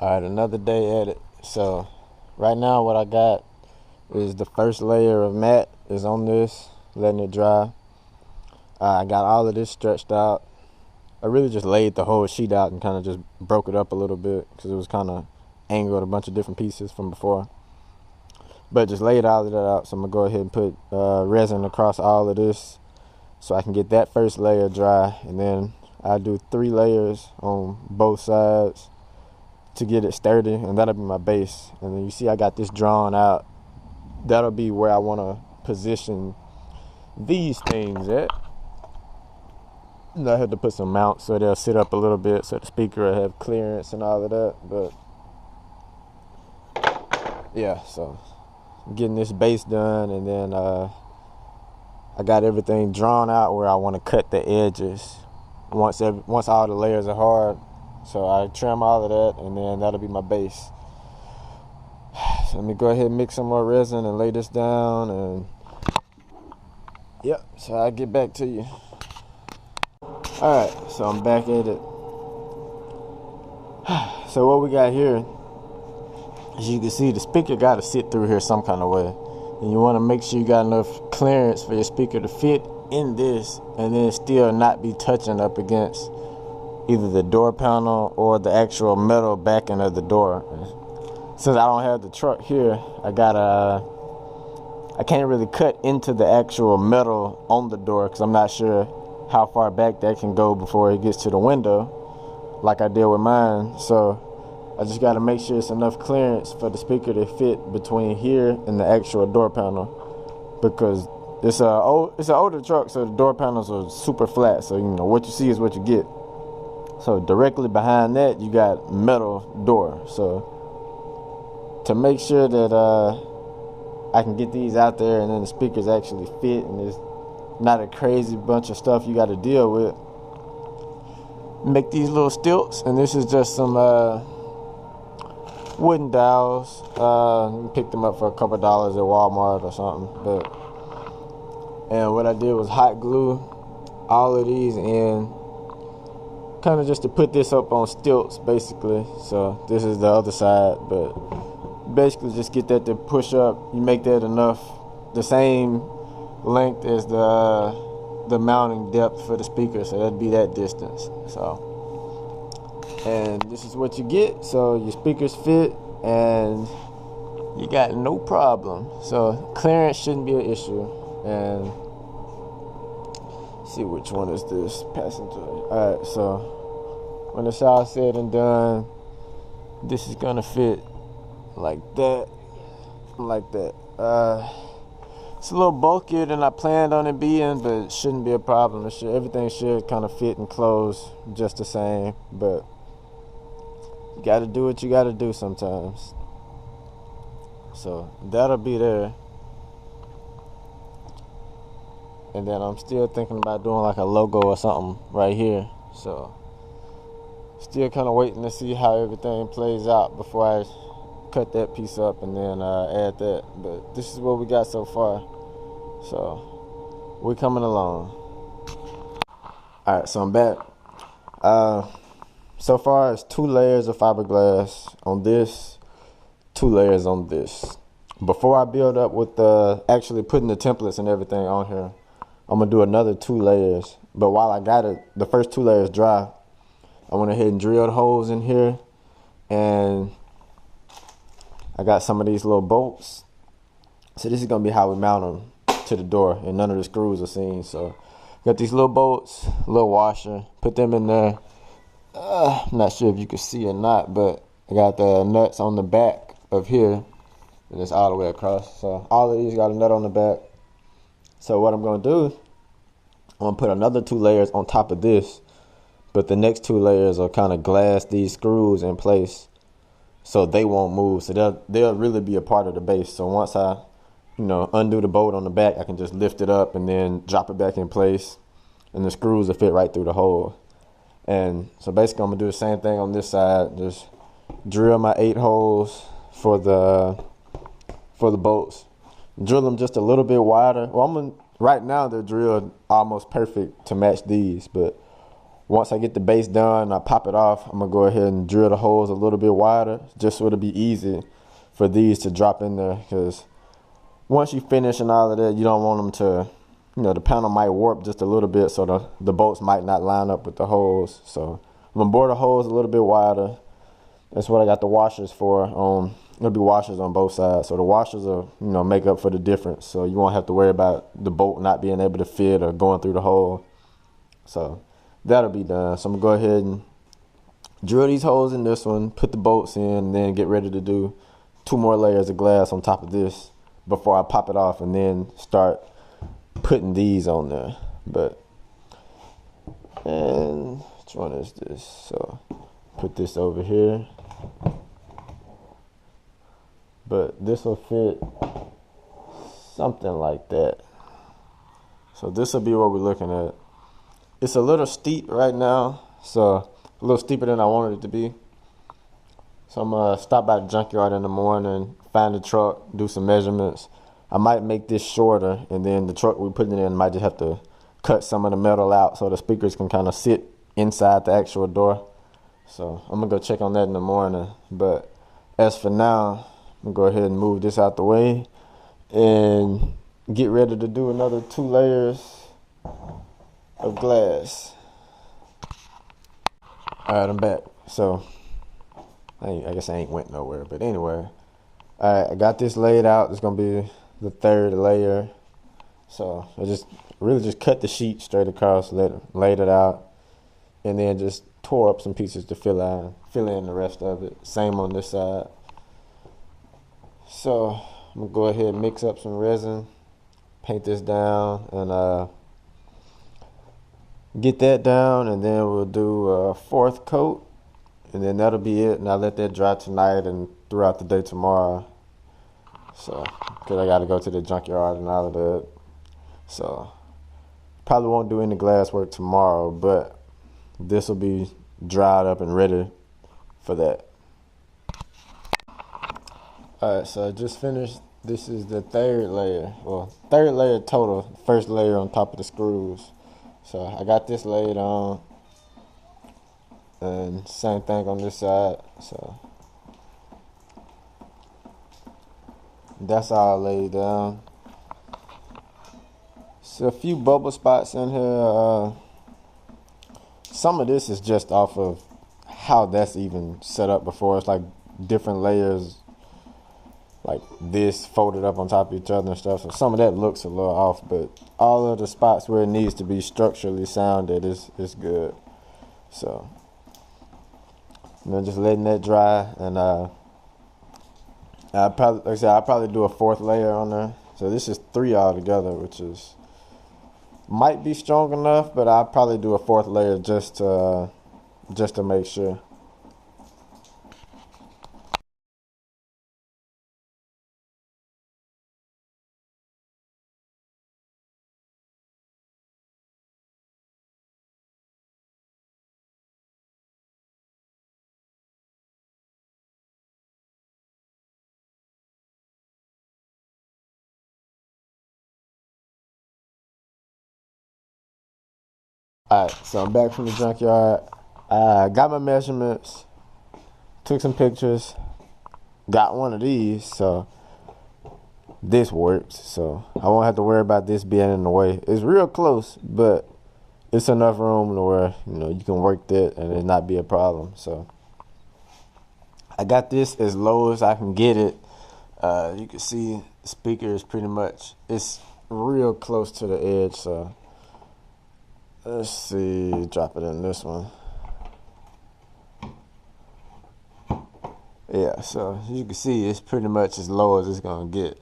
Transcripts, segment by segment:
Alright, another day at it. So right now what I got is the first layer of mat is on this, letting it dry. I got all of this stretched out. I really just laid the whole sheet out and kind of just broke it up a little bit because it was kind of angled a bunch of different pieces from before. But just laid all of that out. So I'm going to go ahead and put resin across all of this so I can get that first layer dry. And then I do 3 layers on both sides to get it sturdy, and that'll be my base. And then you see I got this drawn out. That'll be where I want to position these things at. And I had to put some mounts so they'll sit up a little bit so the speaker will have clearance and all of that. But yeah, so getting this base done, and then I got everything drawn out where I want to cut the edges once all the layers are hard. So I trim all of that, and then that'll be my base. So let me go ahead and mix some more resin and lay this down, and yep, so I'll get back to you. Alright, so I'm back at it. So what we got here, as you can see, the speaker got to sit through here some kind of way. And you want to make sure you got enough clearance for your speaker to fit in this and then still not be touching up against either the door panel or the actual metal backing of the door. Since I don't have the truck here, I can't really cut into the actual metal on the door because I'm not sure how far back that can go before it gets to the window like I did with mine. So I just got to make sure it's enough clearance for the speaker to fit between here and the actual door panel, because it's an older truck, so the door panels are super flat, so you know what you see is what you get. So directly behind that you got metal door. So to make sure that I can get these out there and then the speakers actually fit and there's not a crazy bunch of stuff you got to deal with, make these little stilts. And this is just some wooden dowels. You pick them up for a couple dollars at Walmart or something. And what I did was hot glue all of these in, kind of just to put this up on stilts basically. So this is the other side, but basically just get that to push up. You make that enough, the same length as the mounting depth for the speaker, so that'd be that distance. So, and this is what you get. So your speakers fit and you got no problem. So clearance shouldn't be an issue. And see, which one is this? Passenger. Alright, so when it's all said and done, this is gonna fit like that. It's a little bulkier than I planned on it being, but it shouldn't be a problem. Everything should kind of fit and close just the same, but you gotta do what you gotta do sometimes. So that'll be there. And then I'm still thinking about doing like a logo or something right here. So still kind of waiting to see how everything plays out before I cut that piece up and then add that. But this is what we got so far. So we're coming along. Alright, so I'm back. So far it's 2 layers of fiberglass on this, 2 layers on this. Before I build up with actually putting the templates and everything on here, I'm gonna do another 2 layers. But while I got the first 2 layers dry, I went ahead and drilled holes in here, and I got some of these little bolts. So this is gonna be how we mount them to the door, and none of the screws are seen. So got these little bolts, little washer, put them in there. I'm not sure if you can see or not, but I got the nuts on the back of here, and it's all the way across. So all of these got a nut on the back. So what I'm gonna do, I'm gonna put another 2 layers on top of this, but the next 2 layers are kind of glass these screws in place so they won't move. So they'll really be a part of the base. So once I undo the bolt on the back, I can just lift it up and then drop it back in place, and the screws will fit right through the hole. And so basically I'm gonna do the same thing on this side. Just drill my 8 holes for the bolts. Drill them just a little bit wider. Well, right now they're drilled almost perfect to match these, but once I get the base done, I pop it off. I'm gonna go ahead and drill the holes a little bit wider, just so it'll be easy for these to drop in there. Because once you finish and all of that, you don't want them to, the panel might warp just a little bit, so the bolts might not line up with the holes. So I'm gonna bore the holes a little bit wider. That's what I got the washers for. It'll be washers on both sides, so the washers will, make up for the difference. So you won't have to worry about the bolt not being able to fit or going through the hole. So that'll be done. So I'm gonna go ahead and drill these holes in this one, put the bolts in, and then get ready to do 2 more layers of glass on top of this before I pop it off, and then start putting these on there. And which one is this? So put this over here. But this will fit something like that. So this will be what we're looking at. It's a little steep right now, so a little steeper than I wanted it to be. So I'm gonna stop by the junkyard in the morning, find the truck, do some measurements. I might make this shorter, and then the truck we're putting it in might just have to cut some of the metal out so the speakers can kind of sit inside the actual door. So I'm gonna go check on that in the morning. But as for now, I'm gonna go ahead and move this out the way and get ready to do another 2 layers of glass. Alright, I'm back. So I guess I ain't went nowhere, but anyway, alright, I got this laid out. It's gonna be the 3rd layer. So I just cut the sheet straight across, laid it out, and then just tore up some pieces to fill in the rest of it. Same on this side. So I'm gonna go ahead and mix up some resin, paint this down, and get that down, and then we'll do a 4th coat, and then that'll be it. And I'll let that dry tonight and throughout the day tomorrow. So, because I gotta go to the junkyard and all of that. So probably won't do any glass work tomorrow, but this will be dried up and ready for that. Alright, so I just finished. This is the 3rd layer. Well, 3rd layer total. 1st layer on top of the screws. So I got this laid on. And same thing on this side. So that's all laid down. So a few bubble spots in here. Some of this is just off of how that's even set up before. It's like different layers, like this folded up on top of each other and stuff. So some of that looks a little off, but all of the spots where it needs to be structurally sounded is good. So just letting that dry, and I'll probably do a 4th layer on there. So this is 3 altogether, which might be strong enough, but I'll probably do a 4th layer just to make sure. Alright, so I'm back from the junkyard. I got my measurements, took some pictures, got one of these, so this works. So I won't have to worry about this being in the way. It's real close, but it's enough room to where you can work that and it not be a problem. So I got this as low as I can get it. You can see the speaker is it's real close to the edge. So let's see, drop it in this one. Yeah, so as you can see, it's pretty much as low as it's gonna get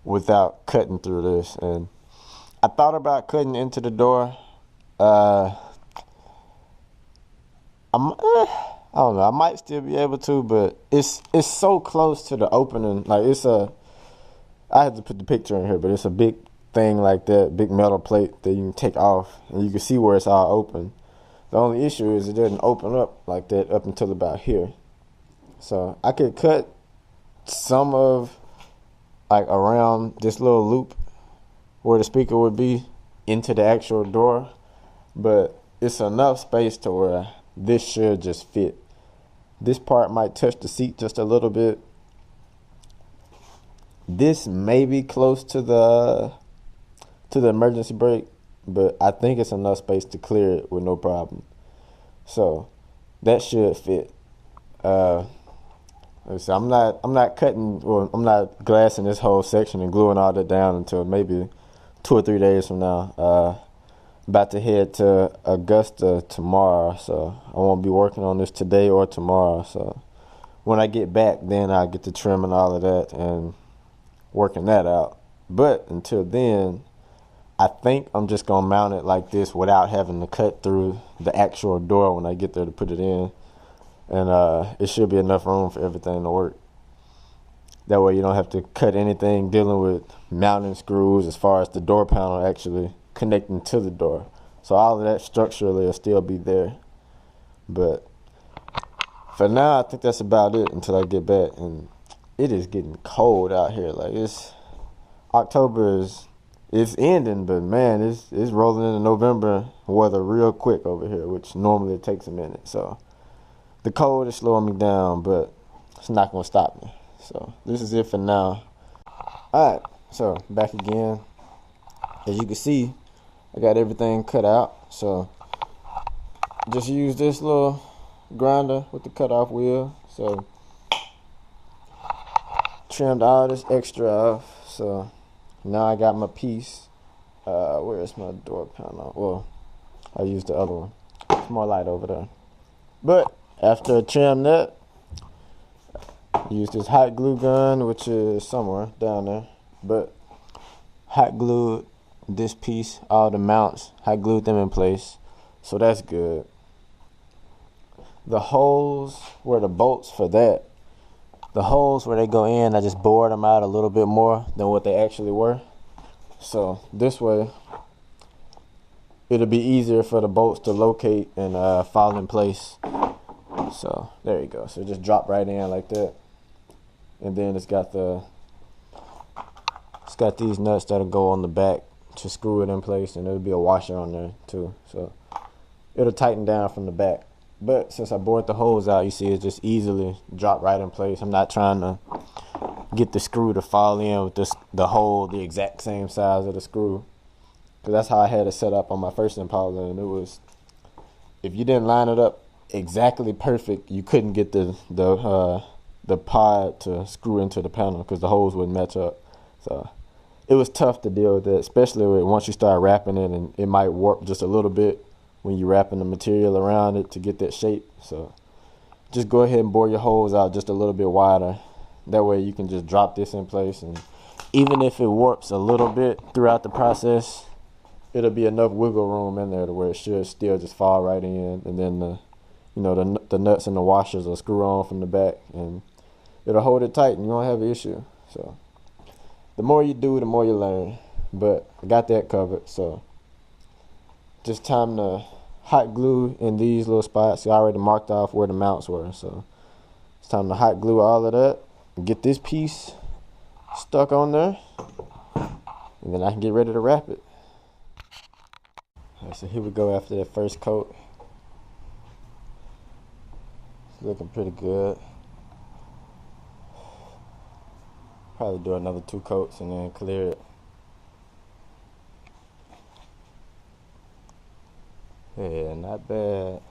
without cutting through this. And I thought about cutting into the door. I don't know. I might still be able to, but it's so close to the opening. Like I had to put the picture in here, but it's a big thing like that, big metal plate that you can take off, and you can see where it's all open. The only issue is it didn't open up like that up until about here. So I could cut some of like around this little loop where the speaker would be into the actual door, but it's enough space to where this should just fit. This part might touch the seat just a little bit. This may be close to the emergency brake, but I think it's enough space to clear it with no problem. So that should fit. So I'm not cutting, or I'm not glassing this whole section and gluing all that down until maybe 2 or 3 days from now. About to head to Augusta tomorrow, so I won't be working on this today or tomorrow. So when I get back, then I'll get to trimming all of that and working that out. But until then, I think I'm just gonna mount it like this without having to cut through the actual door when I get there to put it in. And it should be enough room for everything to work. That way you don't have to cut anything dealing with mounting screws as far as the door panel actually connecting to the door. So all of that structurally will still be there. But for now, I think that's about it until I get back. And it is getting cold out here. Like, October it's ending, but man, it's rolling into November weather real quick over here, which normally it takes a minute. So the cold is slowing me down, but it's not gonna stop me. So this is it for now. Alright, so back again. As you can see, I got everything cut out. So just use this little grinder with the cutoff wheel. So trimmed all this extra off. So now I got my piece. Where is my door panel? Well, I used the other one. It's more light over there. But after I trim that, use this hot glue gun, which is somewhere down there. But hot glued this piece, all the mounts, hot glued them in place. So that's good. The holes where the bolts for that, the holes where they go in, I just bored them out a little bit more than what they actually were. So this way, it'll be easier for the bolts to locate and fall in place. So there you go. So just drop right in like that. And then it's got these nuts that'll go on the back to screw it in place, and there'll be a washer on there too. So it'll tighten down from the back. But since I bored the holes out, you see it just easily drop right in place. I'm not trying to get the screw to fall in with the hole the exact same size of the screw, because that's how I had it set up on my first Impala, and it was, if you didn't line it up exactly perfect, you couldn't get the pod to screw into the panel because the holes wouldn't match up. So it was tough to deal with that, especially once you start wrapping it, and it might warp just a little bit when you're wrapping the material around it to get that shape. So just go ahead and bore your holes out just a little bit wider. That way you can just drop this in place, and even if it warps a little bit throughout the process, it'll be enough wiggle room in there to where it should still just fall right in. And then the nuts and the washers will screw on from the back, and it'll hold it tight, and you won't have an issue. So the more you do, the more you learn. But I got that covered. So just time to hot glue in these little spots. I already marked off where the mounts were. So it's time to hot glue all of that and get this piece stuck on there, and then I can get ready to wrap it. All right, so here we go after that first coat. It's looking pretty good. Probably do another 2 coats and then clear it. Yeah, not bad.